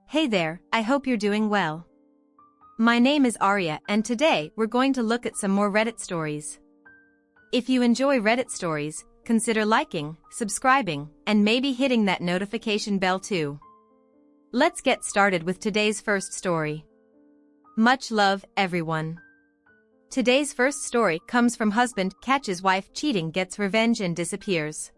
Hey there, I hope you're doing well. My name is Arya and today we're going to look at some more Reddit stories. If you enjoy Reddit stories, consider liking, subscribing, and maybe hitting that notification bell too. Let's get started with today's first story. Much love, everyone. Today's first story comes from husband catches wife cheating, gets revenge and disappears.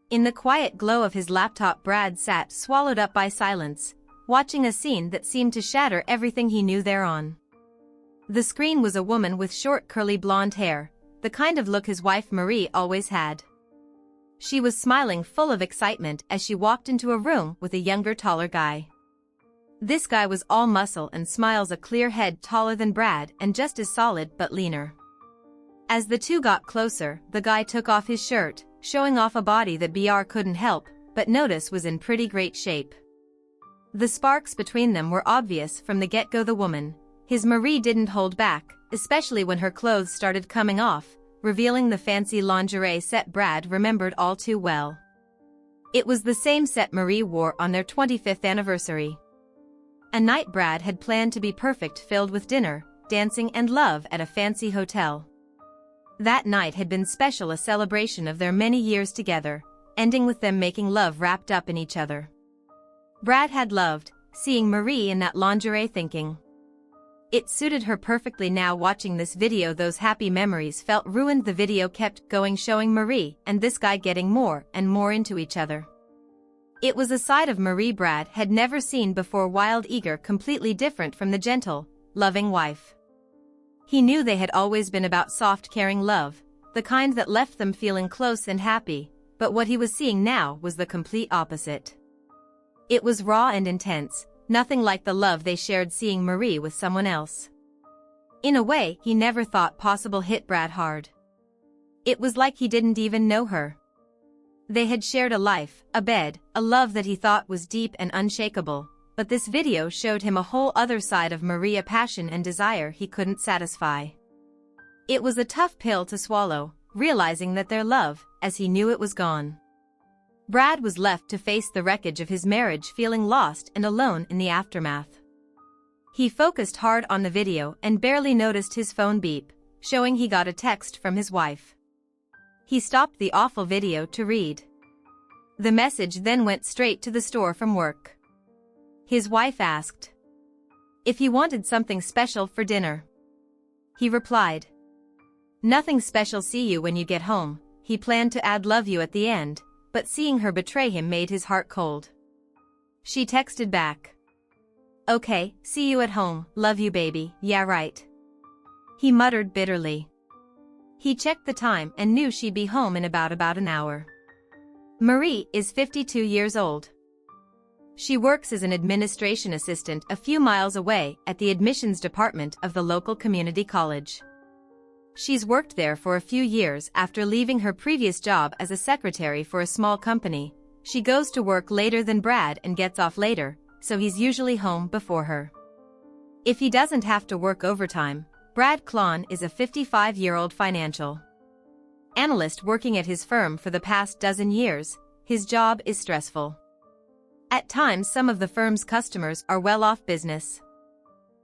In the quiet glow of his laptop, Brad sat swallowed up by silence, watching a scene that seemed to shatter everything he knew thereon. The screen was a woman with short curly blonde hair, the kind of look his wife Marie always had. She was smiling full of excitement as she walked into a room with a younger, taller guy. This guy was all muscle and smiles, a clear head taller than Brad and just as solid but leaner. As the two got closer, the guy took off his shirt, showing off a body that Br couldn't help but notice was in pretty great shape. The sparks between them were obvious from the get-go. The woman, his Marie, didn't hold back, especially when her clothes started coming off, revealing the fancy lingerie set Brad remembered all too well. It was the same set Marie wore on their 25th anniversary. A night Brad had planned to be perfect, filled with dinner, dancing and love at a fancy hotel. That night had been special, a celebration of their many years together, ending with them making love wrapped up in each other. Brad had loved seeing Marie in that lingerie, thinking it suited her perfectly. Now watching this video, those happy memories felt ruined. The video kept going, showing Marie and this guy getting more and more into each other. It was a side of Marie Brad had never seen before, wild, eager, completely different from the gentle, loving wife. He knew they had always been about soft, caring love, the kind that left them feeling close and happy, but what he was seeing now was the complete opposite. It was raw and intense, nothing like the love they shared seeing Marie with someone else. In a way he never thought possible, hit Brad hard. It was like he didn't even know her. They had shared a life, a bed, a love that he thought was deep and unshakable, but this video showed him a whole other side of Marie, a passion and desire he couldn't satisfy. It was a tough pill to swallow, realizing that their love, as he knew it, was gone. Brad was left to face the wreckage of his marriage, feeling lost and alone in the aftermath. He focused hard on the video and barely noticed his phone beep, showing he got a text from his wife. He stopped the awful video to read. The message then went straight to the store from work. His wife asked if he wanted something special for dinner. He replied, "Nothing special, see you when you get home." He planned to add "love you" at the end, but seeing her betray him made his heart cold. She texted back, "Okay, see you at home, love you baby, yeah right." He muttered bitterly. He checked the time and knew she'd be home in about an hour. Marie is 52 years old. She works as an administration assistant a few miles away at the admissions department of the local community college. She's worked there for a few years after leaving her previous job as a secretary for a small company. She goes to work later than Brad and gets off later, so he's usually home before her. If he doesn't have to work overtime, Brad Klon is a 55-year-old financial analyst working at his firm for the past dozen years. His job is stressful. At times some of the firm's customers are well-off business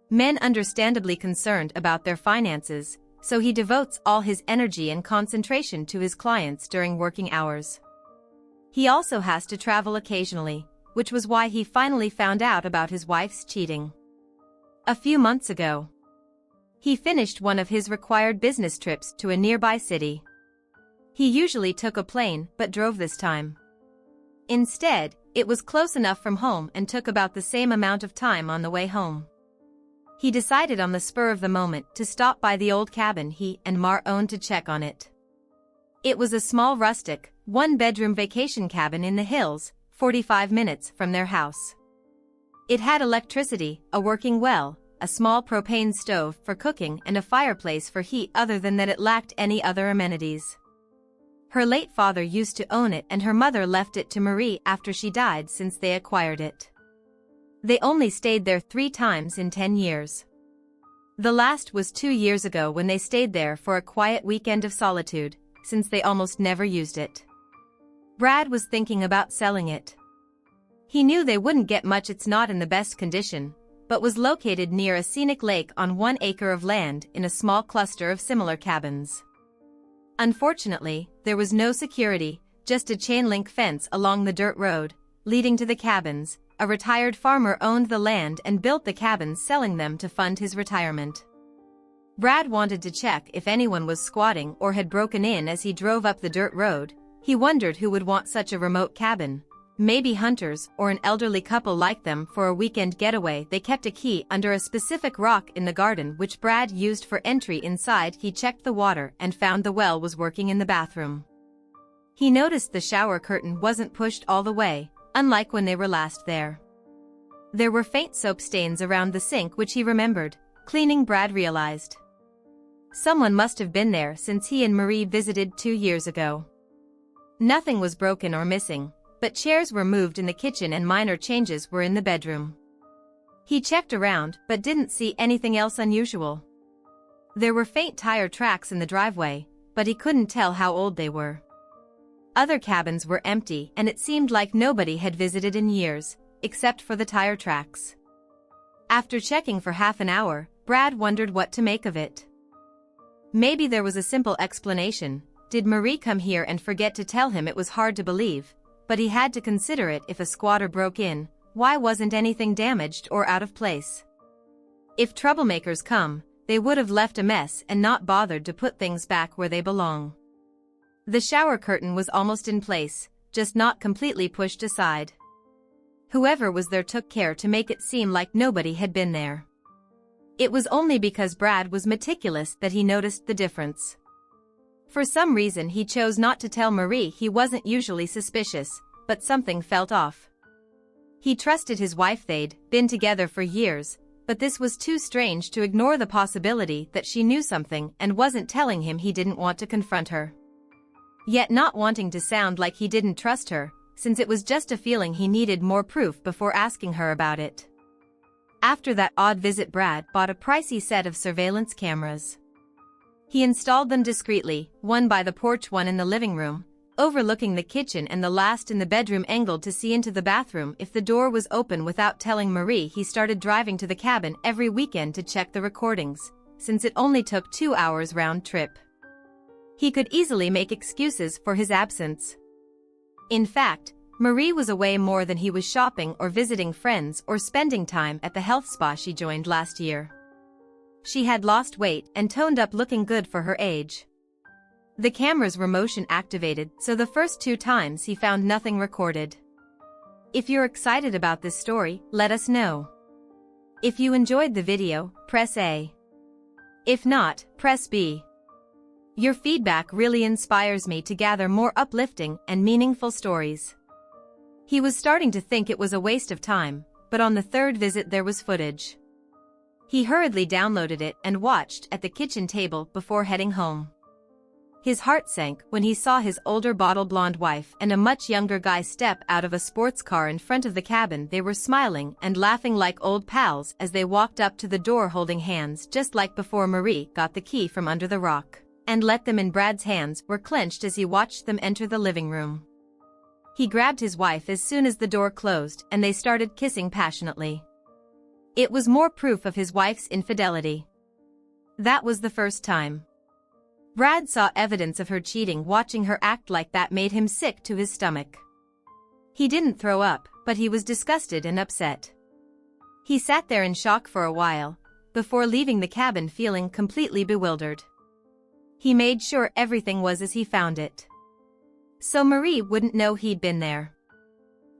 men, understandably concerned about their finances, so he devotes all his energy and concentration to his clients during working hours. He also has to travel occasionally, which was why he finally found out about his wife's cheating a few months ago. He finished one of his required business trips to a nearby city. He usually took a plane but drove this time. Instead, it was close enough from home and took about the same amount of time on the way home. He decided on the spur of the moment to stop by the old cabin he and Mar owned to check on it. It was a small rustic, one-bedroom vacation cabin in the hills, 45 minutes from their house. It had electricity, a working well, a small propane stove for cooking and a fireplace for heat. Other than that, it lacked any other amenities. Her late father used to own it and her mother left it to Marie after she died since they acquired it. They only stayed there 3 times in 10 years. The last was 2 years ago when they stayed there for a quiet weekend of solitude, since they almost never used it. Brad was thinking about selling it. He knew they wouldn't get much. It's not in the best condition, but was located near a scenic lake on 1 acre of land in a small cluster of similar cabins. Unfortunately, there was no security, just a chain-link fence along the dirt road, leading to the cabins. A retired farmer owned the land and built the cabins, selling them to fund his retirement. Brad wanted to check if anyone was squatting or had broken in. As he drove up the dirt road, he wondered who would want such a remote cabin. Maybe hunters or an elderly couple like them for a weekend getaway. They kept a key under a specific rock in the garden which Brad used for entry. Inside, he checked the water and found the well was working in the bathroom. He noticed the shower curtain wasn't pushed all the way, unlike when they were last there. There were faint soap stains around the sink which he remembered cleaning. Brad realized someone must have been there since he and Marie visited 2 years ago. Nothing was broken or missing, but chairs were moved in the kitchen and minor changes were in the bedroom. He checked around but didn't see anything else unusual. There were faint tire tracks in the driveway, but he couldn't tell how old they were. Other cabins were empty and it seemed like nobody had visited in years, except for the tire tracks. After checking for half an hour, Brad wondered what to make of it. Maybe there was a simple explanation. Did Marie come here and forget to tell him? It was hard to believe, but he had to consider it. If a squatter broke in, why wasn't anything damaged or out of place? If troublemakers come, they would have left a mess and not bothered to put things back where they belong. The shower curtain was almost in place, just not completely pushed aside. Whoever was there took care to make it seem like nobody had been there. It was only because Brad was meticulous that he noticed the difference. For some reason he chose not to tell Marie. He wasn't usually suspicious, but something felt off. He trusted his wife. They'd been together for years, but this was too strange to ignore the possibility that she knew something and wasn't telling him. He didn't want to confront her, yet not wanting to sound like he didn't trust her, since it was just a feeling. He needed more proof before asking her about it. After that odd visit, Brad bought a pricey set of surveillance cameras. He installed them discreetly, one by the porch, one in the living room, overlooking the kitchen, and the last in the bedroom, angled to see into the bathroom if the door was open. Without telling Marie, he started driving to the cabin every weekend to check the recordings, since it only took 2 hours round trip. He could easily make excuses for his absence. In fact, Marie was away more than he was shopping or visiting friends or spending time at the health spa she joined last year. She had lost weight and toned up, looking good for her age. The cameras were motion activated, so the first 2 times he found nothing recorded. If you're excited about this story, let us know. If you enjoyed the video, press A. If not, press B. Your feedback really inspires me to gather more uplifting and meaningful stories. He was starting to think it was a waste of time, but on the 3rd visit there was footage. He hurriedly downloaded it and watched at the kitchen table before heading home. His heart sank when he saw his older bottle blonde wife and a much younger guy step out of a sports car in front of the cabin. They were smiling and laughing like old pals as they walked up to the door, holding hands just like before. Marie got the key from under the rock and let them in. Brad's hands were clenched as he watched them enter the living room. He grabbed his wife as soon as the door closed and they started kissing passionately. It was more proof of his wife's infidelity. That was the first time Brad saw evidence of her cheating. Watching her act like that made him sick to his stomach. He didn't throw up, but he was disgusted and upset. He sat there in shock for a while, before leaving the cabin feeling completely bewildered. He made sure everything was as he found it, so Marie wouldn't know he'd been there.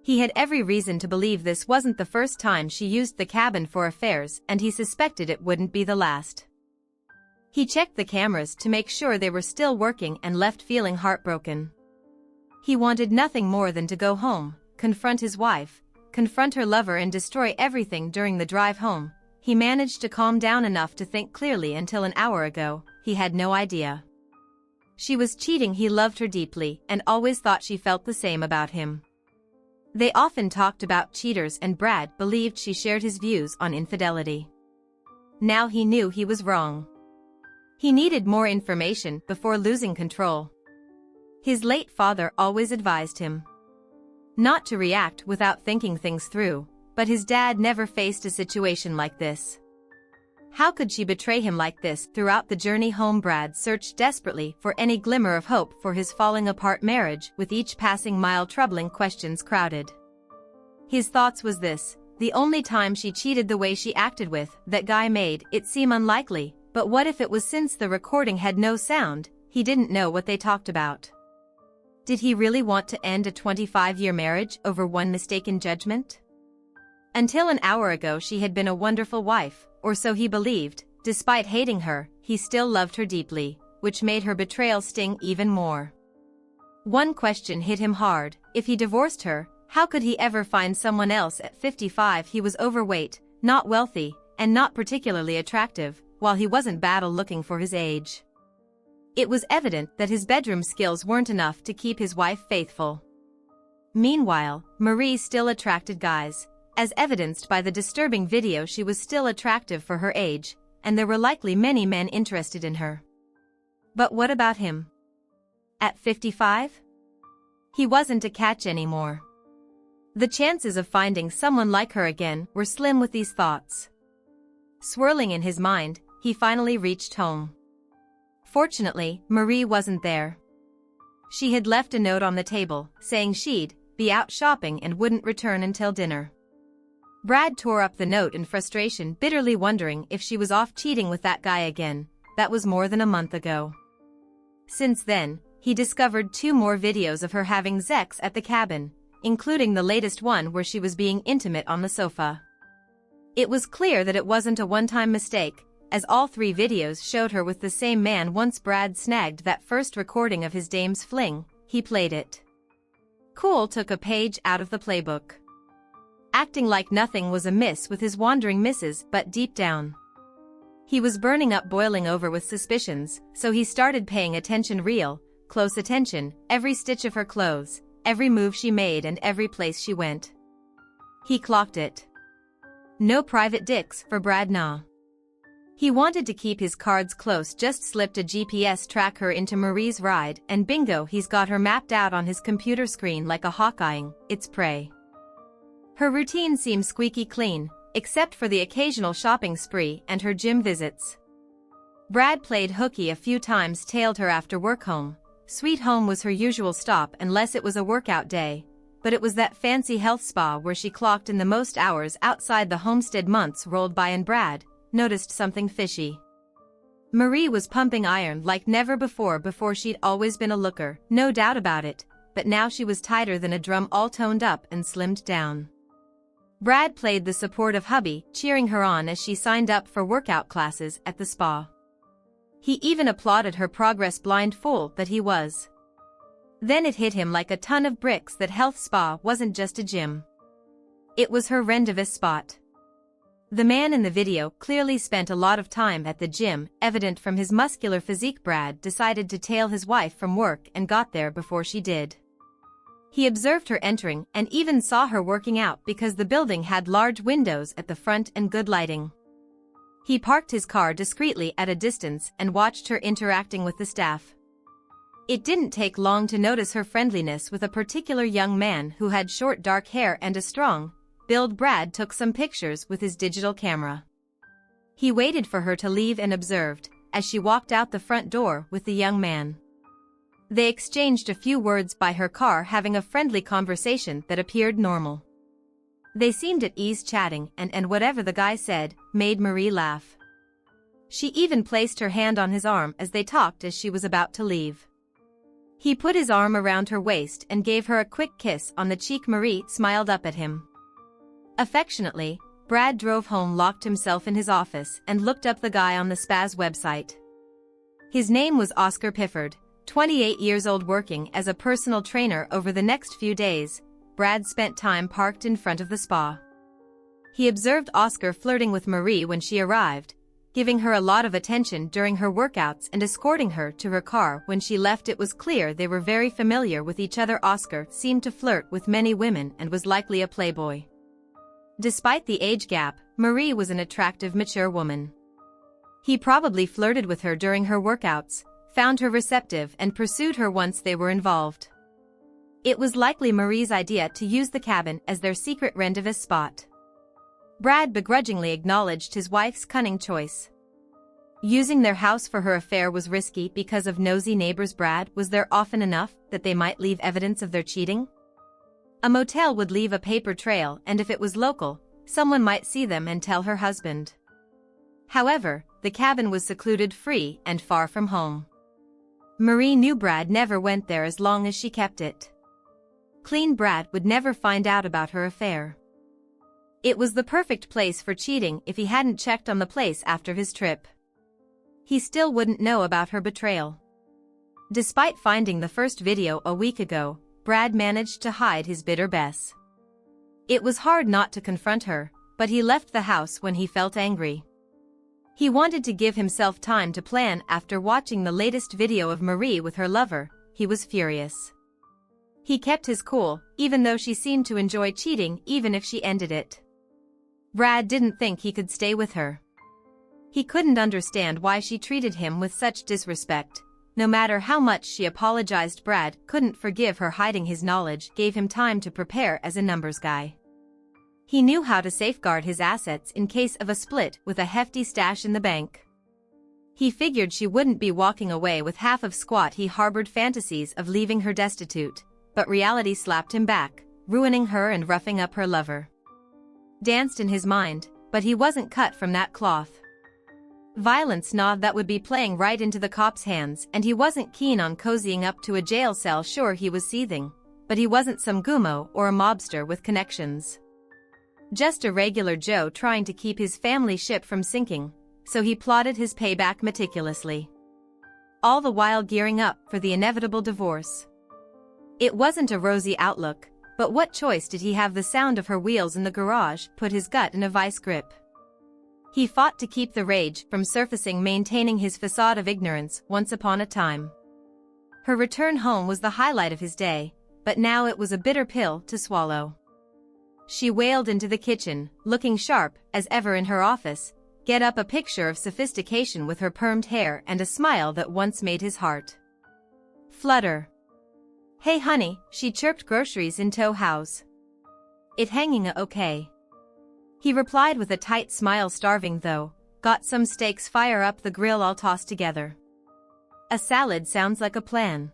He had every reason to believe this wasn't the first time she used the cabin for affairs, and he suspected it wouldn't be the last. He checked the cameras to make sure they were still working and left feeling heartbroken. He wanted nothing more than to go home, confront his wife, confront her lover, and destroy everything. During the drive home, he managed to calm down enough to think clearly. Until an hour ago, he had no idea she was cheating. He loved her deeply and always thought she felt the same about him. They often talked about cheaters, and Brad believed she shared his views on infidelity. Now he knew he was wrong. He needed more information before losing control. His late father always advised him not to react without thinking things through, but his dad never faced a situation like this. How could she betray him like this? Throughout the journey home, Brad searched desperately for any glimmer of hope for his falling apart marriage. With each passing mile, troubling questions crowded his thoughts. Was this the only time she cheated the way she acted? With that guy made it seem unlikely, but what if it was? Since the recording had no sound, he didn't know what they talked about. Did he really want to end a 25-year marriage over one mistaken judgment? Until an hour ago she had been a wonderful wife, or so he believed. Despite hating her, he still loved her deeply, which made her betrayal sting even more. One question hit him hard: if he divorced her, how could he ever find someone else? At 55 he was overweight, not wealthy, and not particularly attractive, while he wasn't bad looking for his age. It was evident that his bedroom skills weren't enough to keep his wife faithful. Meanwhile, Marie still attracted guys. As evidenced by the disturbing video, she was still attractive for her age, and there were likely many men interested in her. But what about him? At 55? He wasn't a catch anymore. The chances of finding someone like her again were slim. With these thoughts swirling in his mind, he finally reached home. Fortunately, Marie wasn't there. She had left a note on the table, saying she'd be out shopping and wouldn't return until dinner. Brad tore up the note in frustration, bitterly wondering if she was off cheating with that guy again. That was more than a month ago. Since then, he discovered 2 more videos of her having sex at the cabin, including the latest one where she was being intimate on the sofa. It was clear that it wasn't a one-time mistake, as all 3 videos showed her with the same man. Once Brad snagged that first recording of his dame's fling, he played it cool, took a page out of the playbook, acting like nothing was amiss with his wandering misses. But deep down, he was burning up, boiling over with suspicions, so he started paying attention, real close attention, every stitch of her clothes, every move she made, and every place she went. He clocked it. No private dicks for Brad, nah. He wanted to keep his cards close. Just slipped a GPS tracker into Marie's ride, and bingo, he's got her mapped out on his computer screen like a hawk eyeing its prey. Her routine seemed squeaky clean, except for the occasional shopping spree and her gym visits. Brad played hooky a few times, tailed her after work home. Sweet Home was her usual stop unless it was a workout day, but it was that fancy health spa where she clocked in the most hours outside the homestead. Months rolled by and Brad noticed something fishy. Marie was pumping iron like never before. She'd always been a looker, no doubt about it, but now she was tighter than a drum, all toned up and slimmed down. Brad played the supportive hubby, cheering her on as she signed up for workout classes at the spa. He even applauded her progress, blind fool that he was. Then it hit him like a ton of bricks that health spa wasn't just a gym. It was her rendezvous spot. The man in the video clearly spent a lot of time at the gym, evident from his muscular physique. Brad decided to tail his wife from work and got there before she did. He observed her entering and even saw her working out because the building had large windows at the front and good lighting. He parked his car discreetly at a distance and watched her interacting with the staff. It didn't take long to notice her friendliness with a particular young man who had short dark hair and a strong build. Brad took some pictures with his digital camera. He waited for her to leave and observed as she walked out the front door with the young man. They exchanged a few words by her car, having a friendly conversation that appeared normal. They seemed at ease chatting, and whatever the guy said made Marie laugh. She even placed her hand on his arm as they talked as she was about to leave. He put his arm around her waist and gave her a quick kiss on the cheek. Marie smiled up at him affectionately. Brad drove home, locked himself in his office, and looked up the guy on the Spaz website. His name was Oscar Pifford, 28 years old, working as a personal trainer. Over the next few days, Brad spent time parked in front of the spa. He observed Oscar flirting with Marie when she arrived, giving her a lot of attention during her workouts and escorting her to her car when she left. It was clear they were very familiar with each other. Oscar seemed to flirt with many women and was likely a playboy. Despite the age gap, Marie was an attractive, mature woman. He probably flirted with her during her workouts, found her receptive, and pursued her once they were involved. It was likely Marie's idea to use the cabin as their secret rendezvous spot. Brad begrudgingly acknowledged his wife's cunning choice. Using their house for her affair was risky because of nosy neighbors. Brad was there often enough that they might leave evidence of their cheating. A motel would leave a paper trail, and if it was local, someone might see them and tell her husband. However, the cabin was secluded, free, and far from home. Marie knew Brad never went there as long as she kept it clean. Brad would never find out about her affair. It was the perfect place for cheating if he hadn't checked on the place after his trip. He still wouldn't know about her betrayal. Despite finding the first video a week ago, Brad managed to hide his bitter Bess. It was hard not to confront her, but he left the house when he felt angry. He wanted to give himself time to plan. After watching the latest video of Marie with her lover, he was furious. He kept his cool, even though she seemed to enjoy cheating even if she ended it. Brad didn't think he could stay with her. He couldn't understand why she treated him with such disrespect. No matter how much she apologized, Brad couldn't forgive her. Hiding his knowledge gave him time to prepare as a numbers guy. He knew how to safeguard his assets in case of a split with a hefty stash in the bank. He figured she wouldn't be walking away with half of squat. He harbored fantasies of leaving her destitute, but reality slapped him back, ruining her and roughing up her lover. Danced in his mind, but he wasn't cut from that cloth. Violence gnawed that would be playing right into the cops' hands, and he wasn't keen on cozying up to a jail cell. Sure, he was seething, but he wasn't some gummo or a mobster with connections. Just a regular Joe trying to keep his family ship from sinking, so he plotted his payback meticulously. All the while gearing up for the inevitable divorce. It wasn't a rosy outlook, but what choice did he have? The sound of her wheels in the garage put his gut in a vice grip. He fought to keep the rage from surfacing, maintaining his facade of ignorance. Once upon a time, her return home was the highlight of his day, but now it was a bitter pill to swallow. She wailed into the kitchen, looking sharp as ever in her office, get up a picture of sophistication with her permed hair and a smile that once made his heart flutter. "Hey honey," she chirped, "groceries in tow, how's it hanging okay?" He replied with a tight smile, "Starving though, got some steaks, fire up the grill, I'll toss together a salad, sounds like a plan."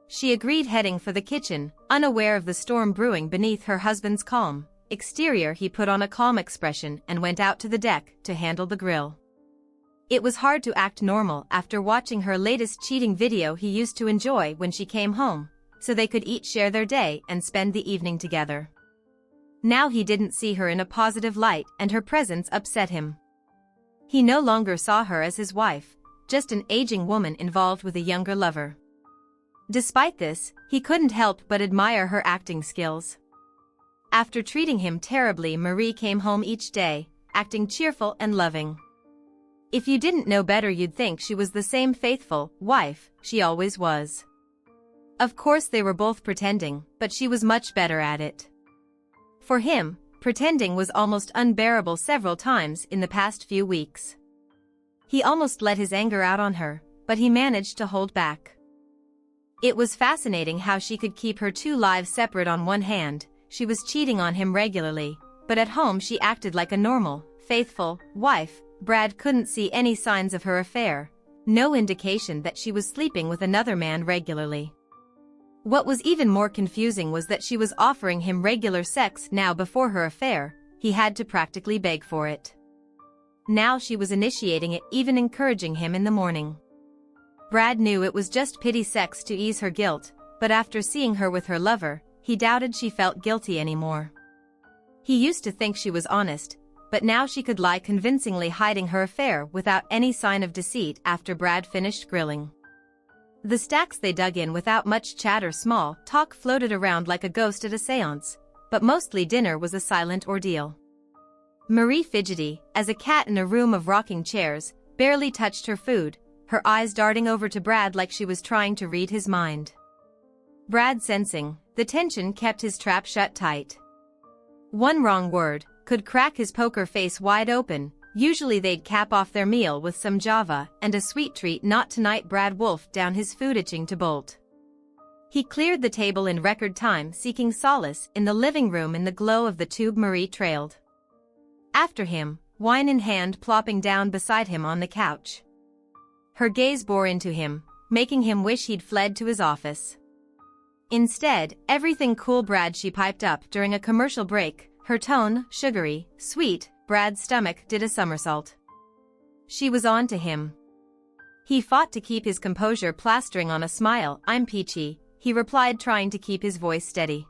She agreed, heading for the kitchen, unaware of the storm brewing beneath her husband's calm exterior. He put on a calm expression and went out to the deck to handle the grill. It was hard to act normal after watching her latest cheating video. He used to enjoy when she came home, so they could each share their day and spend the evening together. Now he didn't see her in a positive light, and her presence upset him. He no longer saw her as his wife, just an aging woman involved with a younger lover. Despite this, he couldn't help but admire her acting skills. After treating him terribly, Marie came home each day, acting cheerful and loving. If you didn't know better, you'd think she was the same faithful wife she always was. Of course they were both pretending, but she was much better at it. For him, pretending was almost unbearable. Several times in the past few weeks, he almost let his anger out on her, but he managed to hold back. It was fascinating how she could keep her two lives separate. On one hand, she was cheating on him regularly, but at home she acted like a normal, faithful wife. Brad couldn't see any signs of her affair, no indication that she was sleeping with another man regularly. What was even more confusing was that she was offering him regular sex now. Before her affair, he had to practically beg for it. Now she was initiating it, even encouraging him in the morning. Brad knew it was just pity sex to ease her guilt, but after seeing her with her lover, he doubted she felt guilty anymore. He used to think she was honest, but now she could lie convincingly, hiding her affair without any sign of deceit. After Brad finished grilling the stacks, they dug in without much chatter. Small talk floated around like a ghost at a seance, but mostly dinner was a silent ordeal. Marie, fidgety as a cat in a room of rocking chairs, barely touched her food, her eyes darting over to Brad like she was trying to read his mind. Brad, sensing the tension, kept his trap shut tight. One wrong word could crack his poker face wide open. Usually they'd cap off their meal with some java and a sweet treat. Not tonight. Brad wolfed down his food, itching to bolt. He cleared the table in record time, seeking solace in the living room in the glow of the tube Marie trailed after him, wine in hand, plopping down beside him on the couch. Her gaze bore into him, making him wish he'd fled to his office. Instead, everything cool, Brad, she piped up during a commercial break, her tone sugary, sweet. Brad's stomach did a somersault. She was on to him. He fought to keep his composure, plastering on a smile. "I'm peachy," he replied, trying to keep his voice steady.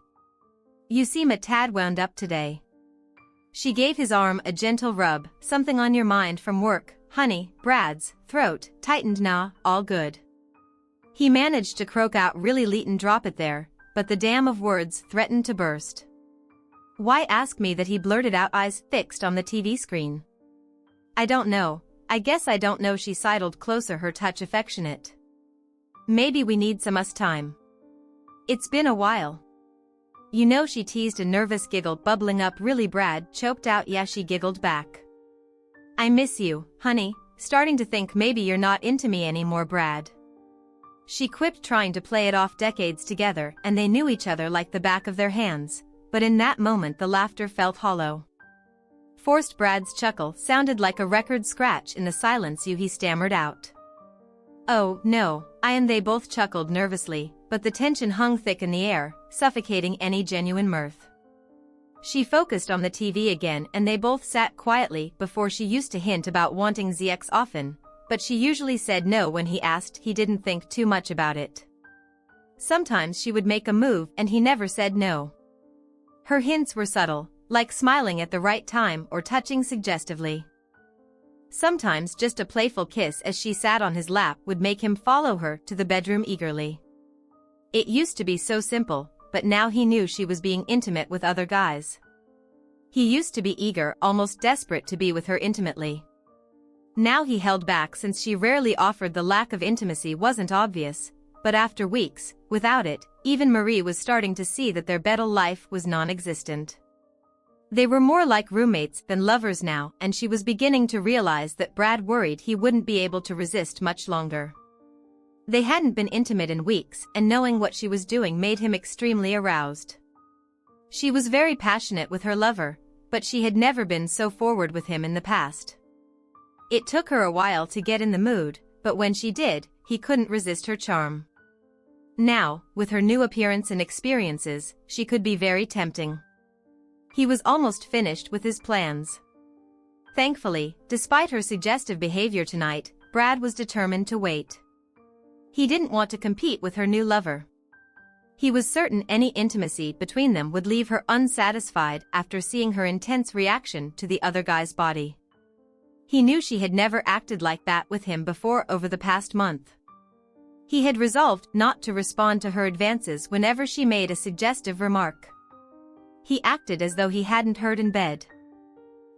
"You seem a tad wound up today." She gave his arm a gentle rub. "Something on your mind from work, honey?" Brad's throat tightened. "Nah, all good." He managed to croak out, "Really, Leighton, drop it there," but the dam of words threatened to burst. "Why ask me that?" he blurted out, eyes fixed on the TV screen. "I don't know. I guess I don't know." She sidled closer, her touch affectionate. "Maybe we need some us time. It's been a while." "You know," she teased, a nervous giggle bubbling up. "Really?" Brad choked out. "Yeah," she giggled back. "I miss you, honey. Starting to think maybe you're not into me anymore, Brad." She quipped, trying to play it off. Decades together, and they knew each other like the back of their hands, but in that moment the laughter felt hollow. Forced. Brad's chuckle sounded like a record scratch in the silence. He stammered out. "Oh, no, I am." They both chuckled nervously, but the tension hung thick in the air, suffocating any genuine mirth. She focused on the TV again, and they both sat quietly. Before, she used to hint about wanting sex often, but she usually said no when he asked. He didn't think too much about it. Sometimes she would make a move and he never said no. Her hints were subtle, like smiling at the right time or touching suggestively. Sometimes just a playful kiss as she sat on his lap would make him follow her to the bedroom eagerly. It used to be so simple, but now he knew she was being intimate with other guys. He used to be eager, almost desperate to be with her intimately. Now he held back since she rarely offered. The lack of intimacy wasn't obvious, but after weeks, without it, even Marie was starting to see that their bedal life was non-existent. They were more like roommates than lovers now, and she was beginning to realize that Brad worried he wouldn't be able to resist much longer. They hadn't been intimate in weeks, and knowing what she was doing made him extremely aroused. She was very passionate with her lover, but she had never been so forward with him in the past. It took her a while to get in the mood, but when she did, he couldn't resist her charm. Now, with her new appearance and experiences, she could be very tempting. He was almost finished with his plans. Thankfully, despite her suggestive behavior tonight, Brad was determined to wait. He didn't want to compete with her new lover. He was certain any intimacy between them would leave her unsatisfied after seeing her intense reaction to the other guy's body. He knew she had never acted like that with him before over the past month. He had resolved not to respond to her advances whenever she made a suggestive remark. He acted as though he hadn't heard in bed.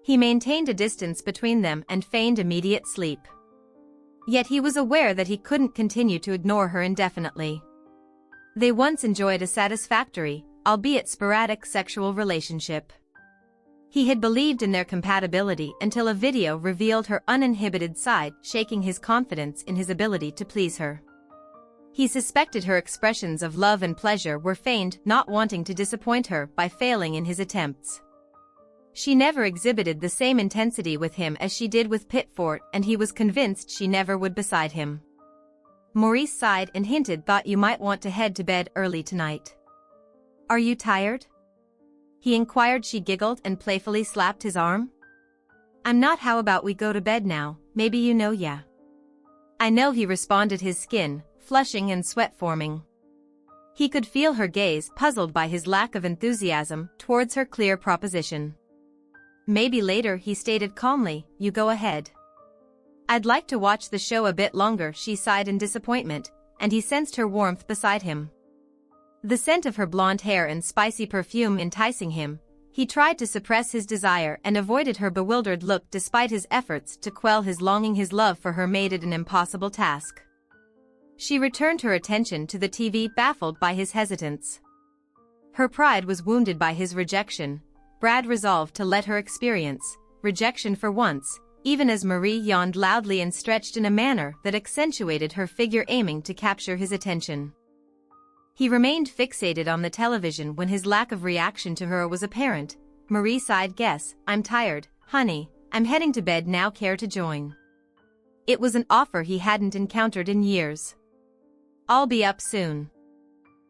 He maintained a distance between them and feigned immediate sleep. Yet he was aware that he couldn't continue to ignore her indefinitely. They once enjoyed a satisfactory, albeit sporadic, sexual relationship. He had believed in their compatibility until a video revealed her uninhibited side, shaking his confidence in his ability to please her. He suspected her expressions of love and pleasure were feigned, not wanting to disappoint her by failing in his attempts. She never exhibited the same intensity with him as she did with Pitford, and he was convinced she never would beside him. Maurice sighed and hinted, "Thought you might want to head to bed early tonight." "Are you tired?" he inquired. She giggled and playfully slapped his arm. "I'm not. How about we go to bed now? Maybe you know." "Yeah, I know," he responded, his skin flushing and sweat forming. He could feel her gaze, puzzled by his lack of enthusiasm towards her clear proposition. "Maybe later," he stated calmly. "You go ahead." "I'd like to watch the show a bit longer," she sighed in disappointment, and he sensed her warmth beside him. The scent of her blonde hair and spicy perfume enticing him, he tried to suppress his desire and avoided her bewildered look despite his efforts to quell his longing. His love for her made it an impossible task. She returned her attention to the TV, baffled by his hesitance. Her pride was wounded by his rejection. Brad resolved to let her experience rejection for once, even as Marie yawned loudly and stretched in a manner that accentuated her figure, aiming to capture his attention. He remained fixated on the television when his lack of reaction to her was apparent. Marie sighed. "Guess I'm tired, honey. I'm heading to bed now. Care to join?" It was an offer he hadn't encountered in years. "I'll be up soon,"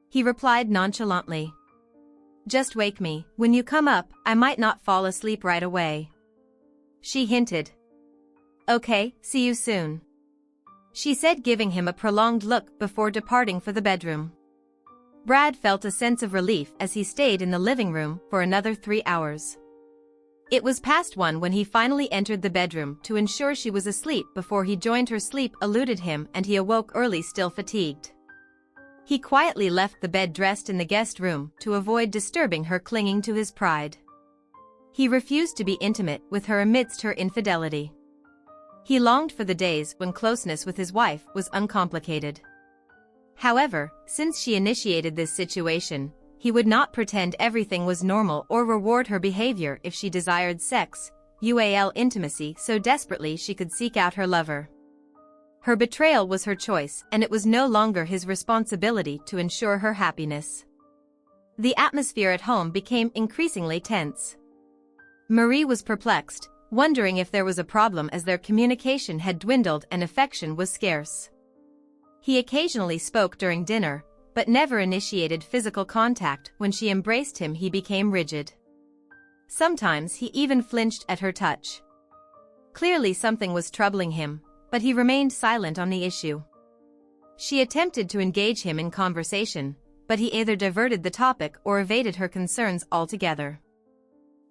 he replied nonchalantly. "Just wake me when you come up. I might not fall asleep right away," she hinted. "Okay, see you soon," she said, giving him a prolonged look before departing for the bedroom. Brad felt a sense of relief as he stayed in the living room for another 3 hours. It was past 1 when he finally entered the bedroom to ensure she was asleep before he joined her. Sleep eluded him and he awoke early, still fatigued. He quietly left the bed dressed in the guest room to avoid disturbing her, clinging to his pride. He refused to be intimate with her amidst her infidelity. He longed for the days when closeness with his wife was uncomplicated. However, since she initiated this situation, he would not pretend everything was normal or reward her behavior if she desired sex, intimacy so desperately she could seek out her lover. Her betrayal was her choice, and it was no longer his responsibility to ensure her happiness. The atmosphere at home became increasingly tense. Marie was perplexed, wondering if there was a problem as their communication had dwindled and affection was scarce. He occasionally spoke during dinner, but never initiated physical contact. When she embraced him, he became rigid. Sometimes he even flinched at her touch. Clearly something was troubling him, but he remained silent on the issue. She attempted to engage him in conversation, but he either diverted the topic or evaded her concerns altogether.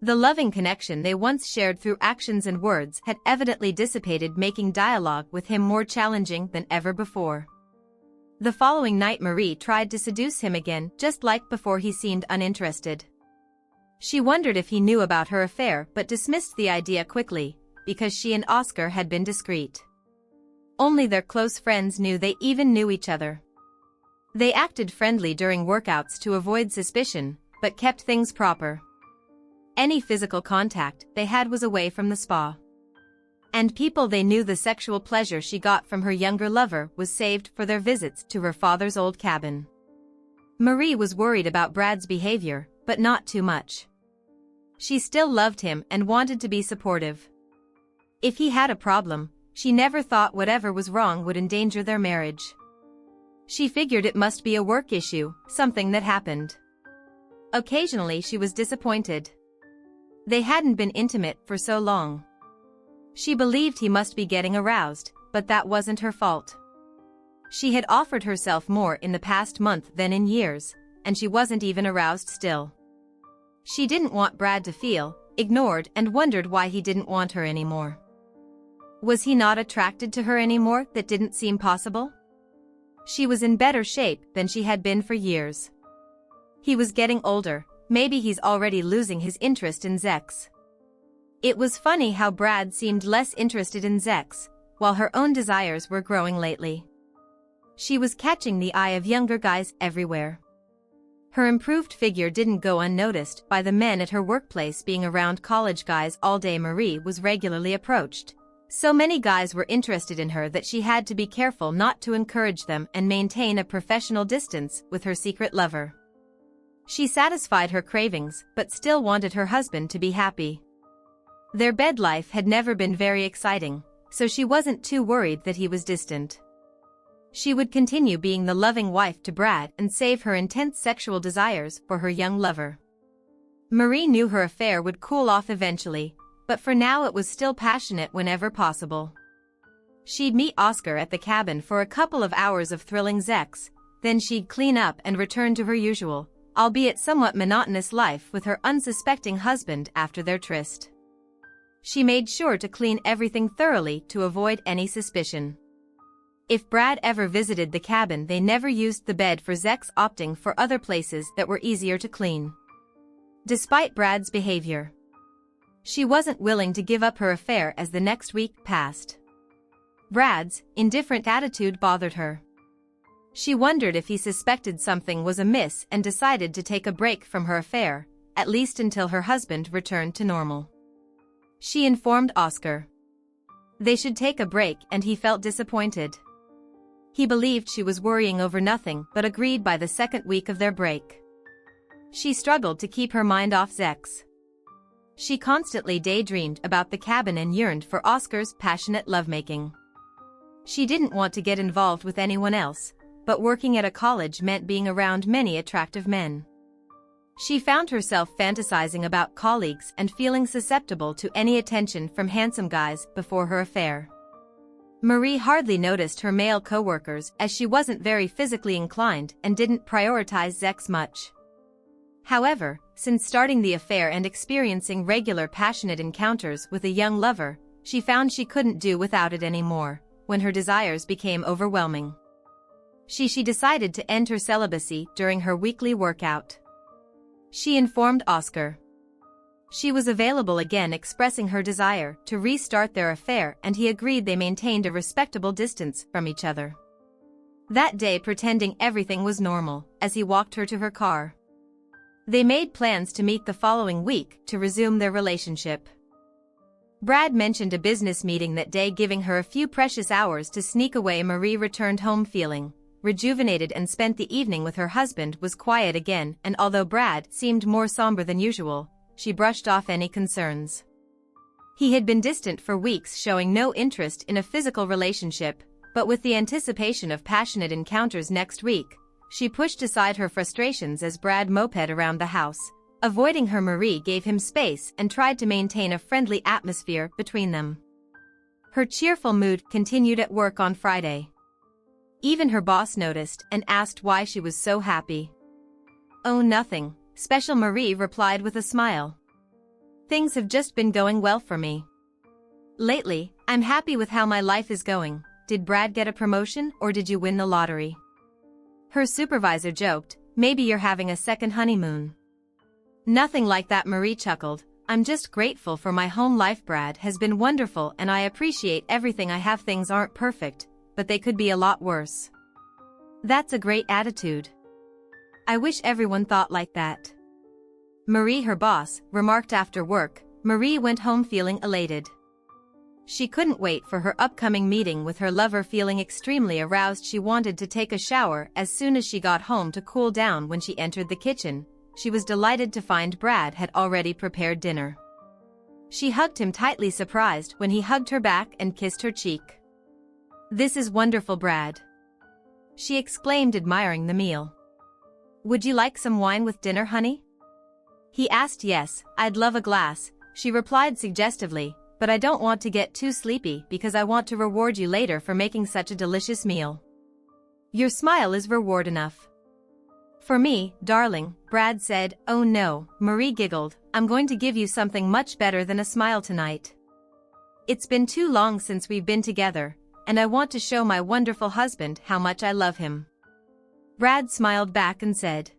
The loving connection they once shared through actions and words had evidently dissipated, making dialogue with him more challenging than ever before. The following night Marie tried to seduce him again. Just like before, he seemed uninterested. She wondered if he knew about her affair but dismissed the idea quickly, because she and Oscar had been discreet. Only their close friends knew they even knew each other. They acted friendly during workouts to avoid suspicion, but kept things proper. Any physical contact they had was away from the spa. And people they knew. The sexual pleasure she got from her younger lover was saved for their visits to her father's old cabin. Marie was worried about Brad's behavior, but not too much. She still loved him and wanted to be supportive. If he had a problem, she never thought whatever was wrong would endanger their marriage. She figured it must be a work issue, something that happened. Occasionally she was disappointed. They hadn't been intimate for so long. She believed he must be getting aroused, but that wasn't her fault. She had offered herself more in the past month than in years, and she wasn't even aroused still. She didn't want Brad to feel ignored and wondered why he didn't want her anymore. Was he not attracted to her anymore? That didn't seem possible. She was in better shape than she had been for years. He was getting older, maybe he's already losing his interest in sex. It was funny how Brad seemed less interested in sex, while her own desires were growing lately. She was catching the eye of younger guys everywhere. Her improved figure didn't go unnoticed by the men at her workplace. Being around college guys all day, Marie was regularly approached. So many guys were interested in her that she had to be careful not to encourage them and maintain a professional distance with her secret lover. She satisfied her cravings but still wanted her husband to be happy. Their bed life had never been very exciting, so she wasn't too worried that he was distant. She would continue being the loving wife to Brad and save her intense sexual desires for her young lover. Marie knew her affair would cool off eventually, but for now it was still passionate whenever possible. She'd meet Oscar at the cabin for a couple of hours of thrilling sex, then she'd clean up and return to her usual, albeit somewhat monotonous life with her unsuspecting husband after their tryst. She made sure to clean everything thoroughly to avoid any suspicion. If Brad ever visited the cabin, they never used the bed for sex, opting for other places that were easier to clean. Despite Brad's behavior, she wasn't willing to give up her affair as the next week passed. Brad's indifferent attitude bothered her. She wondered if he suspected something was amiss and decided to take a break from her affair, at least until her husband returned to normal. She informed Oscar they should take a break, and he felt disappointed. He believed she was worrying over nothing but agreed by the second week of their break. She struggled to keep her mind off Zex. She constantly daydreamed about the cabin and yearned for Oscar's passionate lovemaking. She didn't want to get involved with anyone else, but working at a college meant being around many attractive men. She found herself fantasizing about colleagues and feeling susceptible to any attention from handsome guys before her affair. Marie hardly noticed her male coworkers as she wasn't very physically inclined and didn't prioritize Zex much. However, since starting the affair and experiencing regular passionate encounters with a young lover, she found she couldn't do without it anymore, when her desires became overwhelming. She decided to end her celibacy during her weekly workout. She informed Oscar. She was available again, expressing her desire to restart their affair, and he agreed. They maintained a respectable distance from each other. That day, pretending everything was normal, as he walked her to her car. They made plans to meet the following week to resume their relationship. Brad mentioned a business meeting that day, giving her a few precious hours to sneak away. Marie returned home feeling rejuvenated and spent the evening with her husband. Was quiet again, and although Brad seemed more somber than usual, she brushed off any concerns. He had been distant for weeks, showing no interest in a physical relationship, but with the anticipation of passionate encounters next week, she pushed aside her frustrations as Brad moped around the house. Avoiding her, Marie gave him space and tried to maintain a friendly atmosphere between them. Her cheerful mood continued at work on Friday. Even her boss noticed and asked why she was so happy. "Oh, nothing special," Marie replied with a smile. "Things have just been going well for me. Lately, I'm happy with how my life is going." "Did Brad get a promotion, or did you win the lottery?" Her supervisor joked, "Maybe you're having a second honeymoon." "Nothing like that," Marie chuckled. "I'm just grateful for my home life. Brad has been wonderful and I appreciate everything I have. Things aren't perfect, but they could be a lot worse." "That's a great attitude. I wish everyone thought like that." Marie, her boss, remarked after work. Marie went home feeling elated. She couldn't wait for her upcoming meeting with her lover. Feeling extremely aroused, she wanted to take a shower as soon as she got home to cool down. When she entered the kitchen, she was delighted to find Brad had already prepared dinner. She hugged him tightly, surprised when he hugged her back and kissed her cheek. "This is wonderful, Brad," she exclaimed, admiring the meal. "Would you like some wine with dinner, honey?" He asked. "Yes, I'd love a glass," she replied suggestively, "but I don't want to get too sleepy because I want to reward you later for making such a delicious meal." "Your smile is reward enough." "For me, darling," Brad said. "Oh no," Marie giggled, "I'm going to give you something much better than a smile tonight. It's been too long since we've been together, and I want to show my wonderful husband how much I love him." Brad smiled back and said,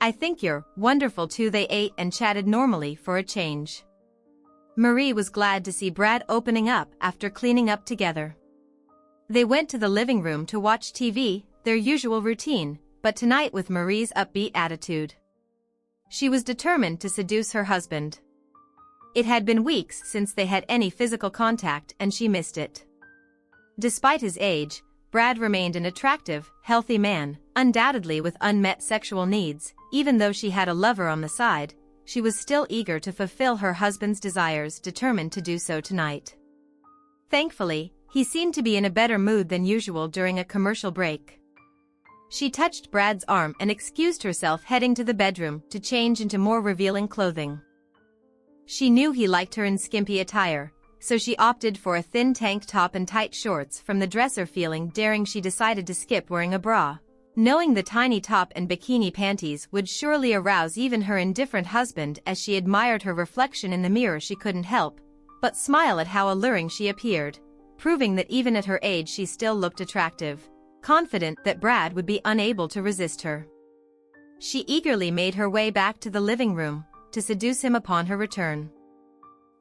"I think you're wonderful too." They ate and chatted normally for a change. Marie was glad to see Brad opening up after cleaning up together. They went to the living room to watch TV, their usual routine, but tonight with Marie's upbeat attitude. She was determined to seduce her husband. It had been weeks since they had any physical contact and she missed it. Despite his age, Brad remained an attractive, healthy man, undoubtedly with unmet sexual needs. Even though she had a lover on the side, she was still eager to fulfill her husband's desires, determined to do so tonight. Thankfully, he seemed to be in a better mood than usual during a commercial break. She touched Brad's arm and excused herself, heading to the bedroom to change into more revealing clothing. She knew he liked her in skimpy attire, so she opted for a thin tank top and tight shorts from the dresser. Feeling daring, she decided to skip wearing a bra, knowing the tiny top and bikini panties would surely arouse even her indifferent husband. As she admired her reflection in the mirror, she couldn't help but smile at how alluring she appeared, proving that even at her age she still looked attractive. Confident that Brad would be unable to resist her, she eagerly made her way back to the living room to seduce him upon her return.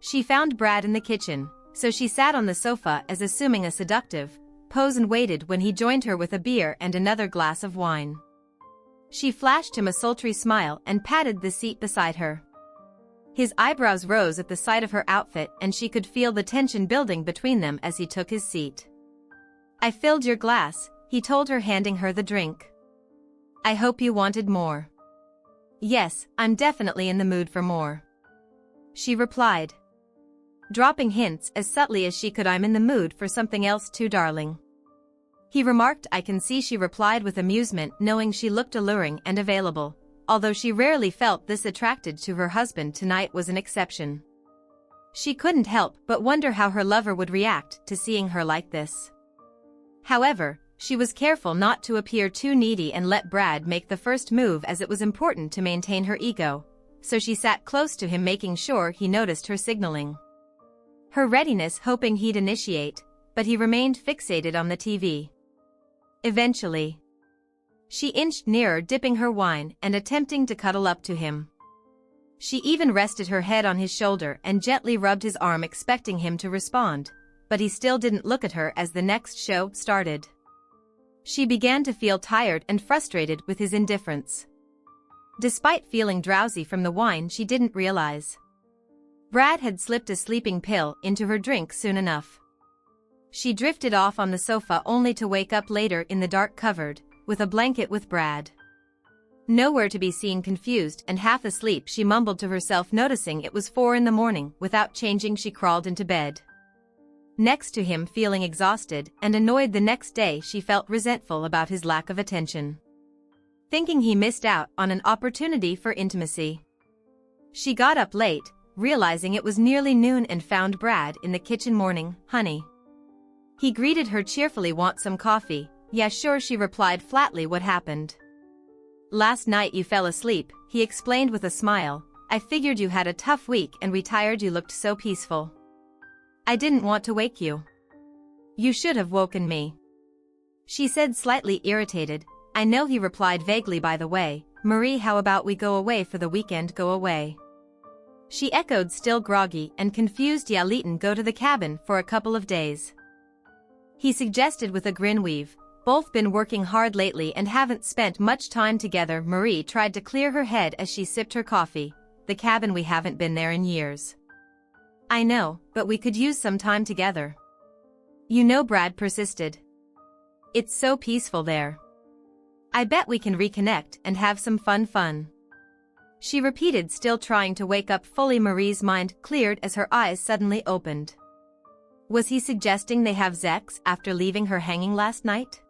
She found Brad in the kitchen, so she sat on the sofa as assuming a seductive pose and waited when he joined her with a beer and another glass of wine. She flashed him a sultry smile and patted the seat beside her. His eyebrows rose at the sight of her outfit, and she could feel the tension building between them as he took his seat. "I filled your glass," he told her, handing her the drink. I hope you wanted more. Yes, I'm definitely in the mood for more, she replied, dropping hints as subtly as she could. I'm in the mood for something else too, darling. He remarked. I can see, she replied with amusement, knowing she looked alluring and available. Although she rarely felt this attracted to her husband, tonight was an exception. She couldn't help but wonder how her lover would react to seeing her like this. However, she was careful not to appear too needy and let Brad make the first move, as it was important to maintain her ego, so she sat close to him, making sure he noticed her signaling her readiness, hoping he'd initiate, but he remained fixated on the TV. Eventually, she inched nearer, dipping her wine and attempting to cuddle up to him. She even rested her head on his shoulder and gently rubbed his arm, expecting him to respond, but he still didn't look at her as the next show started. She began to feel tired and frustrated with his indifference. Despite feeling drowsy from the wine, she didn't realize Brad had slipped a sleeping pill into her drink soon enough. She drifted off on the sofa, only to wake up later in the dark, covered with a blanket, with Brad nowhere to be seen. Confused and half asleep, she mumbled to herself, noticing it was 4 a.m. Without changing, she crawled into bed next to him, feeling exhausted and annoyed. The next day she felt resentful about his lack of attention, thinking he missed out on an opportunity for intimacy. She got up late, realizing it was nearly noon, and found Brad in the kitchen. Morning, honey. He greeted her cheerfully. Want some coffee? Yeah, sure, she replied flatly. What happened? Last night you fell asleep, he explained with a smile. I figured you had a tough week and retired. You looked so peaceful. I didn't want to wake you. You should have woken me, she said, slightly irritated. I know, he replied vaguely. By the way, Marie, how about we go away for the weekend? Go away, she echoed, still groggy and confused. Yeah, Leighton, go to the cabin for a couple of days, he suggested with a grin. We've both been working hard lately and haven't spent much time together. Marie tried to clear her head as she sipped her coffee. The cabin? We haven't been there in years. I know, but we could use some time together. You know, Brad persisted. It's so peaceful there. I bet we can reconnect and have some fun, she repeated, still trying to wake up fully. Marie's mind cleared as her eyes suddenly opened. Was he suggesting they have sex after leaving her hanging last night?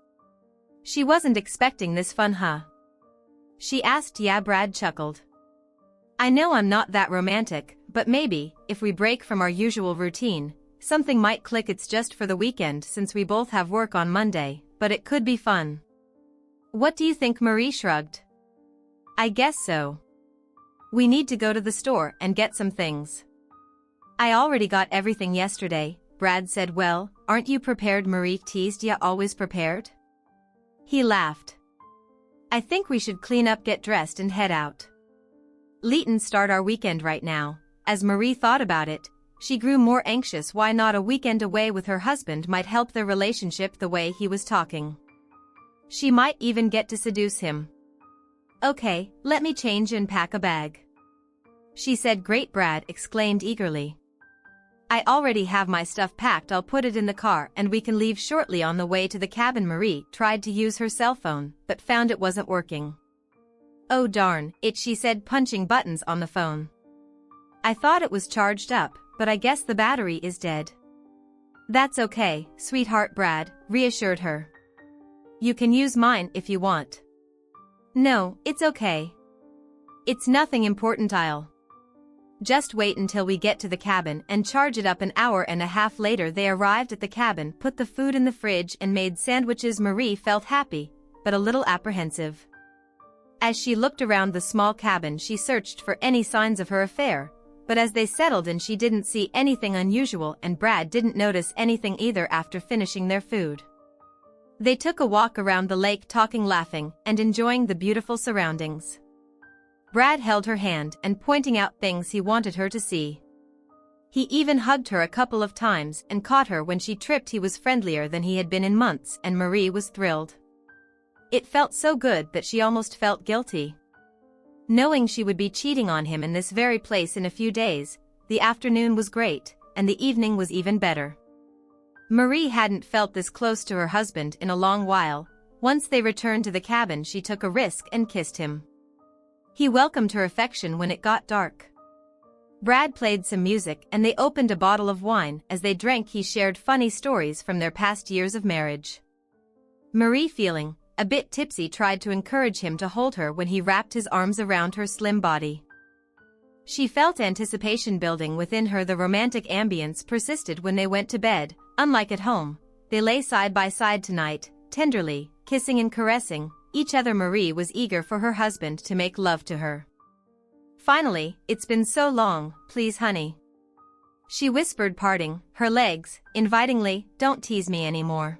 She wasn't expecting this fun, huh? She asked. Yeah, Brad chuckled. I know I'm not that romantic, but maybe, if we break from our usual routine, something might click. It's just for the weekend since we both have work on Monday, but it could be fun. What do you think? Marie shrugged. I guess so. We need to go to the store and get some things. I already got everything yesterday, Brad said. Well, aren't you prepared? Marie teased. Yeah, always prepared. He laughed. I think we should clean up, get dressed and head out. Leighton, start our weekend right now. As Marie thought about it, she grew more anxious. Why not? A weekend away with her husband might help their relationship. The way he was talking, she might even get to seduce him. Okay, let me change and pack a bag, she said. Great, Brad exclaimed eagerly. I already have my stuff packed. I'll put it in the car and we can leave shortly. On the way to the cabin, Marie tried to use her cell phone but found it wasn't working. Oh darn it, she said, punching buttons on the phone. I thought it was charged up, but I guess the battery is dead. That's okay, sweetheart, Brad reassured her. You can use mine if you want. No, it's okay. It's nothing important. I'll just wait until we get to the cabin and charge it up. An hour and a half later they arrived at the cabin, put the food in the fridge and made sandwiches. Marie felt happy, but a little apprehensive. As she looked around the small cabin, she searched for any signs of her affair, but as they settled in she didn't see anything unusual, and Brad didn't notice anything either. After finishing their food, they took a walk around the lake, talking, laughing, and enjoying the beautiful surroundings. Brad held her hand and pointing out things he wanted her to see. He even hugged her a couple of times and caught her when she tripped. He was friendlier than he had been in months, and Marie was thrilled. It felt so good that she almost felt guilty, knowing she would be cheating on him in this very place in a few days. The afternoon was great, and the evening was even better. Marie hadn't felt this close to her husband in a long while. Once they returned to the cabin, she took a risk and kissed him. He welcomed her affection when it got dark. Brad played some music and they opened a bottle of wine. As they drank, he shared funny stories from their past years of marriage. Marie, feeling a bit tipsy, tried to encourage him to hold her when he wrapped his arms around her slim body. She felt anticipation building within her. The romantic ambience persisted when they went to bed. Unlike at home, they lay side by side tonight, tenderly, kissing and caressing each other. Marie was eager for her husband to make love to her. Finally, "It's been so long, please honey," she whispered, parting her legs invitingly. "Don't tease me anymore.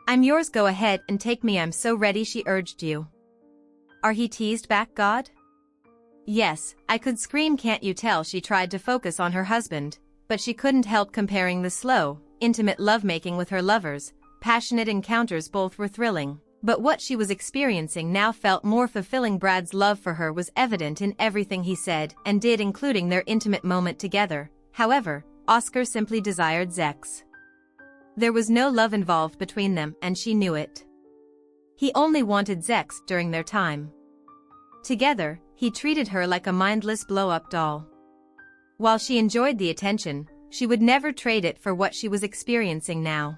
I'm yours, go ahead and take me, I'm so ready," she urged. "You are," he teased back. "God? Yes, I could scream, can't you tell?" She tried to focus on her husband, but she couldn't help comparing the slow, intimate lovemaking with her lover's passionate encounters. Both were thrilling, but what she was experiencing now felt more fulfilling. Brad's love for her was evident in everything he said and did, including their intimate moment together. However, Oscar simply desired sex. There was no love involved between them, and she knew it. He only wanted sex during their time together. He treated her like a mindless blow-up doll. While she enjoyed the attention, she would never trade it for what she was experiencing now.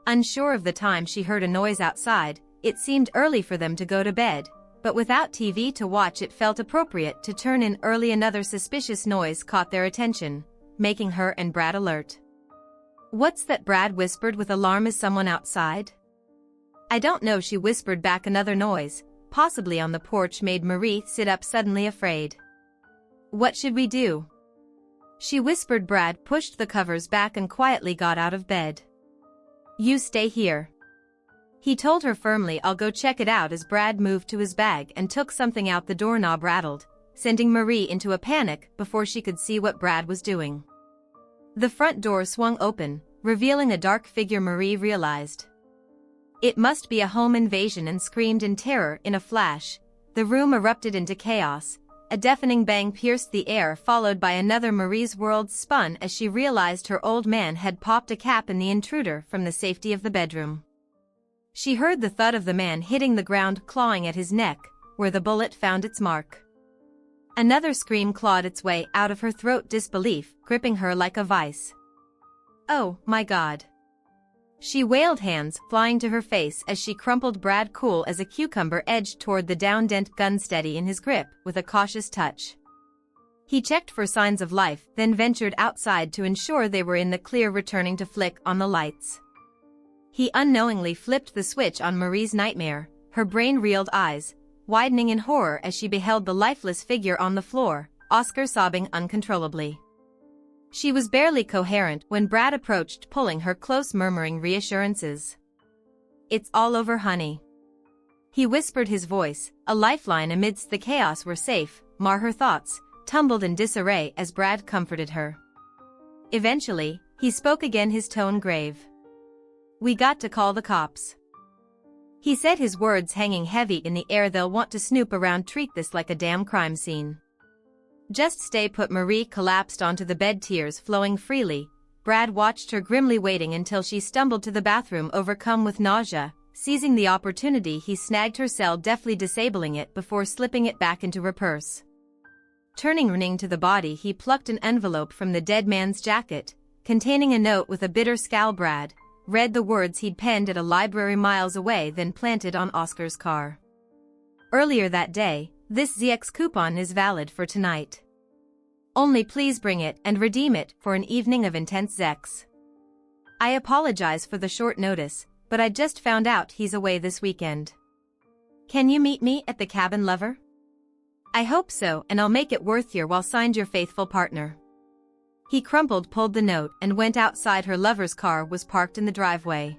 Unsure of the time, she heard a noise outside. It seemed early for them to go to bed, but without TV to watch, it felt appropriate to turn in early. Another suspicious noise caught their attention, making her and Brad alert. "What's that?" Brad whispered with alarm. "Is someone outside?" "I don't know," she whispered back. Another noise, possibly on the porch, made Marie sit up, suddenly afraid. "What should we do?" she whispered. Brad pushed the covers back and quietly got out of bed. "You stay here," he told her firmly. "I'll go check it out." As Brad moved to his bag and took something out, the doorknob rattled, sending Marie into a panic before she could see what Brad was doing. The front door swung open, revealing a dark figure. Marie realized it must be a home invasion and screamed in terror. In a flash, the room erupted into chaos. A deafening bang pierced the air, followed by another. Marie's world spun as she realized her old man had popped a cap in the intruder from the safety of the bedroom. She heard the thud of the man hitting the ground, clawing at his neck, where the bullet found its mark. Another scream clawed its way out of her throat, disbelief gripping her like a vice. "Oh, my God," she wailed, hands flying to her face as she crumpled. Brad, cool as a cucumber, edged toward the downed gun, steady in his grip with a cautious touch. He checked for signs of life, then ventured outside to ensure they were in the clear, returning to flick on the lights. He unknowingly flipped the switch on Marie's nightmare. Her brain reeled, eyes widening in horror as she beheld the lifeless figure on the floor, Oscar sobbing uncontrollably. She was barely coherent when Brad approached, pulling her close, murmuring reassurances. "It's all over, honey," he whispered, his voice a lifeline amidst the chaos. "We're safe." Her thoughts tumbled in disarray as Brad comforted her. Eventually, he spoke again, his tone grave. "We got to call the cops," he said, his words hanging heavy in the air. "They'll want to snoop around, treat this like a damn crime scene." "Just stay put." Marie collapsed onto the bed, tears flowing freely. Brad watched her grimly, waiting until she stumbled to the bathroom, overcome with nausea. Seizing the opportunity, he snagged her cell, deftly disabling it before slipping it back into her purse. Turning to the body, he plucked an envelope from the dead man's jacket, containing a note with a bitter scowl. Brad read the words he'd penned at a library miles away, then planted on Oscar's car. Earlier that day, "This ZX coupon is valid for tonight. Only please bring it and redeem it for an evening of intense sex. I apologize for the short notice, but I just found out he's away this weekend. Can you meet me at the cabin, lover? I hope so, and I'll make it worth your while. Signed, your faithful partner." He crumpled, pulled the note, and went outside. Her lover's car was parked in the driveway.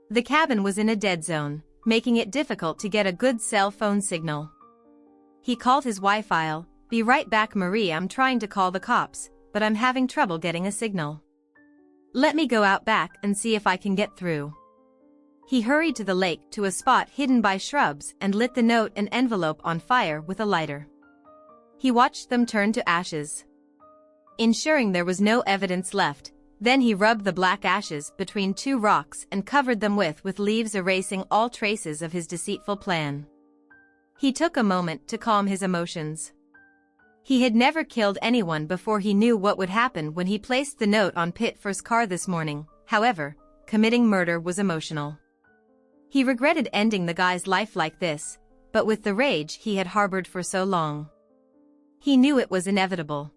The cabin was in a dead zone, making it difficult to get a good cell phone signal. He called his wife. "I'll be right back, Marie. I'm trying to call the cops, but I'm having trouble getting a signal. Let me go out back and see if I can get through." He hurried to the lake, to a spot hidden by shrubs, and lit the note and envelope on fire with a lighter. He watched them turn to ashes. Ensuring there was no evidence left, Then he rubbed the black ashes between two rocks and covered them with leaves, erasing all traces of his deceitful plan. He took a moment to calm his emotions. He had never killed anyone before. He knew what would happen when he placed the note on Pitford's car this morning. However, committing murder was emotional. He regretted ending the guy's life like this, but with the rage he had harbored for so long, he knew it was inevitable.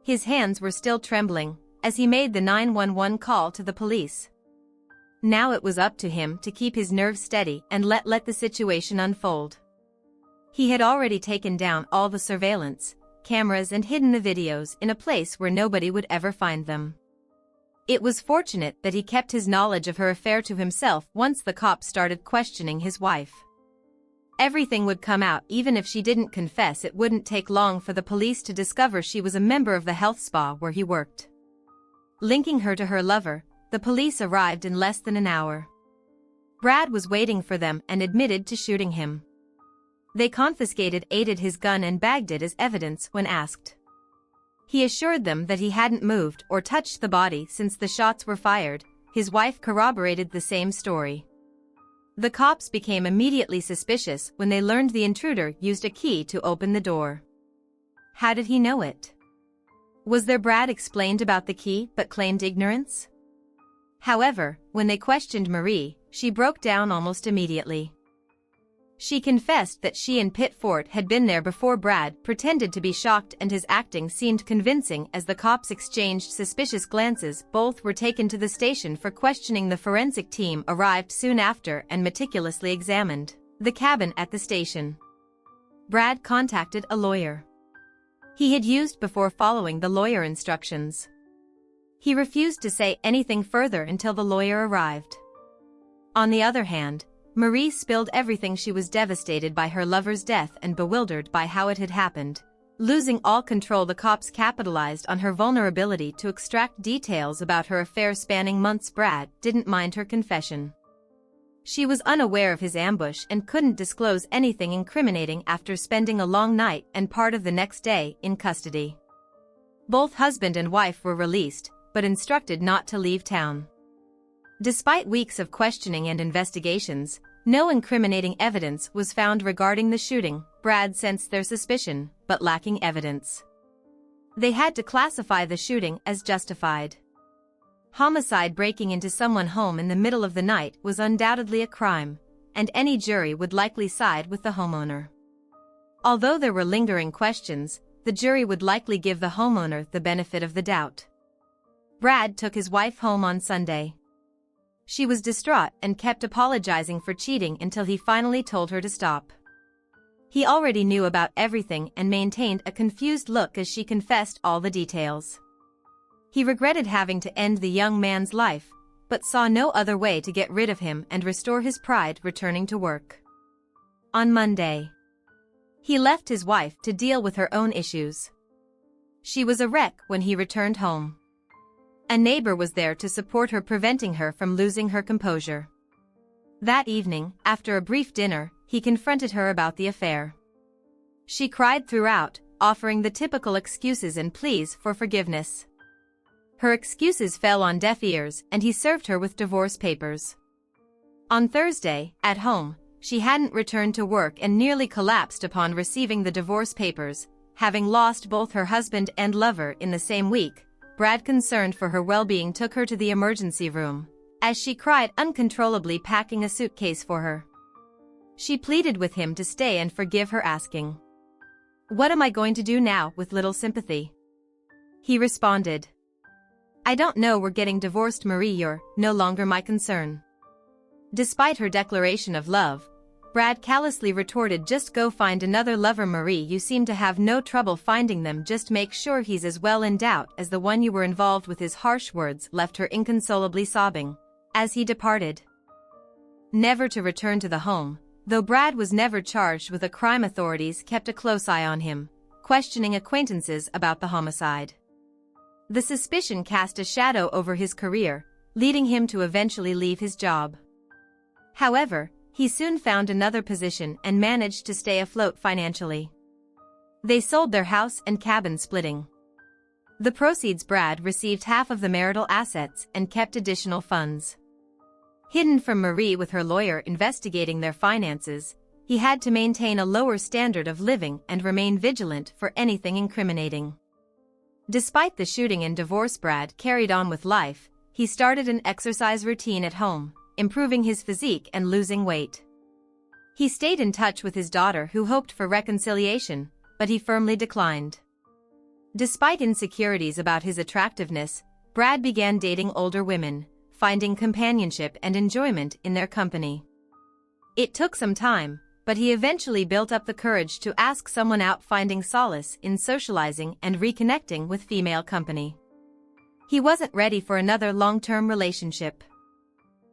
His hands were still trembling as he made the 911 call to the police. Now it was up to him to keep his nerves steady and let the situation unfold. He had already taken down all the surveillance cameras and hidden the videos in a place where nobody would ever find them. It was fortunate that he kept his knowledge of her affair to himself. Once the cops started questioning his wife, everything would come out. Even if she didn't confess, it wouldn't take long for the police to discover she was a member of the health spa where he worked. Linking her to her lover, the police arrived in less than an hour. Brad was waiting for them and admitted to shooting him. They confiscated his gun and bagged it as evidence when asked. He assured them that he hadn't moved or touched the body since the shots were fired. His wife corroborated the same story. The cops became immediately suspicious when they learned the intruder used a key to open the door. How did he know it? Was there? Brad explained about the key but claimed ignorance. However, when they questioned Marie, she broke down almost immediately. She confessed that she and Pitford had been there before. Brad pretended to be shocked and his acting seemed convincing as the cops exchanged suspicious glances. Both were taken to the station for questioning. The forensic team arrived soon after and meticulously examined the cabin at the station. Brad contacted a lawyer he had used before, following the lawyer instructions. He refused to say anything further until the lawyer arrived. On the other hand, Marie spilled everything. She was devastated by her lover's death and bewildered by how it had happened. Losing all control, the cops capitalized on her vulnerability to extract details about her affair spanning months. Brad didn't mind her confession. She was unaware of his ambush and couldn't disclose anything incriminating after spending a long night and part of the next day in custody. Both husband and wife were released, but instructed not to leave town. Despite weeks of questioning and investigations, no incriminating evidence was found regarding the shooting. Brad sensed their suspicion, but lacking evidence. They had to classify the shooting as justified. Homicide. Breaking into someone's home in the middle of the night was undoubtedly a crime, and any jury would likely side with the homeowner. Although there were lingering questions, the jury would likely give the homeowner the benefit of the doubt. Brad took his wife home on Sunday. She was distraught and kept apologizing for cheating until he finally told her to stop. He already knew about everything and maintained a confused look as she confessed all the details. He regretted having to end the young man's life, but saw no other way to get rid of him and restore his pride. Returning to work on Monday, he left his wife to deal with her own issues. She was a wreck when he returned home. A neighbor was there to support her, preventing her from losing her composure. That evening, after a brief dinner, he confronted her about the affair. She cried throughout, offering the typical excuses and pleas for forgiveness. Her excuses fell on deaf ears and he served her with divorce papers. On Thursday, at home, she hadn't returned to work and nearly collapsed upon receiving the divorce papers, having lost both her husband and lover in the same week. Brad, concerned for her well-being, took her to the emergency room, as she cried uncontrollably, packing a suitcase for her. She pleaded with him to stay and forgive her, asking, "What am I going to do now?" With little sympathy. He responded, "I don't know, we're getting divorced, Marie, you're no longer my concern." Despite her declaration of love, Brad callously retorted, "Just go find another lover, Marie, you seem to have no trouble finding them. Just make sure he's as well endowed as the one you were involved with." His harsh words left her inconsolably sobbing as he departed, never to return to the home. Though Brad was never charged with a crime, authorities kept a close eye on him, questioning acquaintances about the homicide. The suspicion cast a shadow over his career, leading him to eventually leave his job. However, he soon found another position and managed to stay afloat financially. They sold their house and cabin, splitting The proceeds Brad received half of the marital assets and kept additional funds. Hidden from Marie with her lawyer investigating their finances, he had to maintain a lower standard of living and remain vigilant for anything incriminating. Despite the shooting and divorce, Brad carried on with life. He started an exercise routine at home, improving his physique and losing weight. He stayed in touch with his daughter, who hoped for reconciliation, but he firmly declined. Despite insecurities about his attractiveness, Brad began dating older women, finding companionship and enjoyment in their company. It took some time, but he eventually built up the courage to ask someone out, finding solace in socializing and reconnecting with female company. He wasn't ready for another long-term relationship.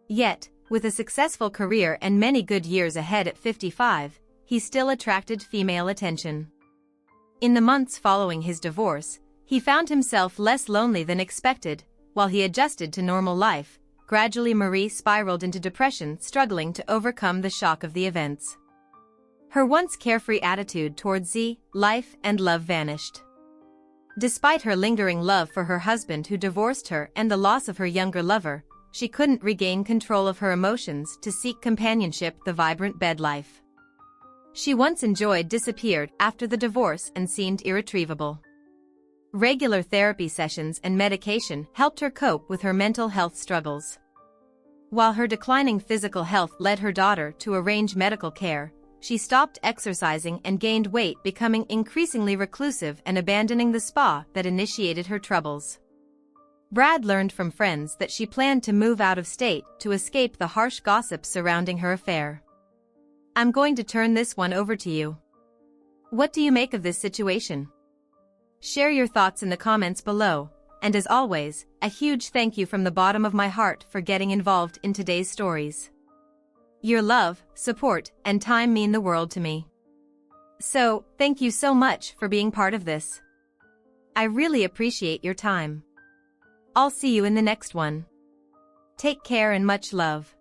Yet, with a successful career and many good years ahead at 55, he still attracted female attention. In the months following his divorce, he found himself less lonely than expected. While he adjusted to normal life, gradually Marie spiraled into depression, struggling to overcome the shock of the events. Her once carefree attitude towards life and love vanished. Despite her lingering love for her husband who divorced her and the loss of her younger lover, she couldn't regain control of her emotions to seek companionship. The vibrant bed life she once enjoyed disappeared after the divorce and seemed irretrievable. Regular therapy sessions and medication helped her cope with her mental health struggles. While her declining physical health led her daughter to arrange medical care, she stopped exercising and gained weight, becoming increasingly reclusive and abandoning the spa that initiated her troubles. Brad learned from friends that she planned to move out of state to escape the harsh gossip surrounding her affair. I'm going to turn this one over to you. What do you make of this situation? Share your thoughts in the comments below, and as always, a huge thank you from the bottom of my heart for getting involved in today's stories. Your love, support, and time mean the world to me. So, thank you so much for being part of this. I really appreciate your time. I'll see you in the next one. Take care and much love.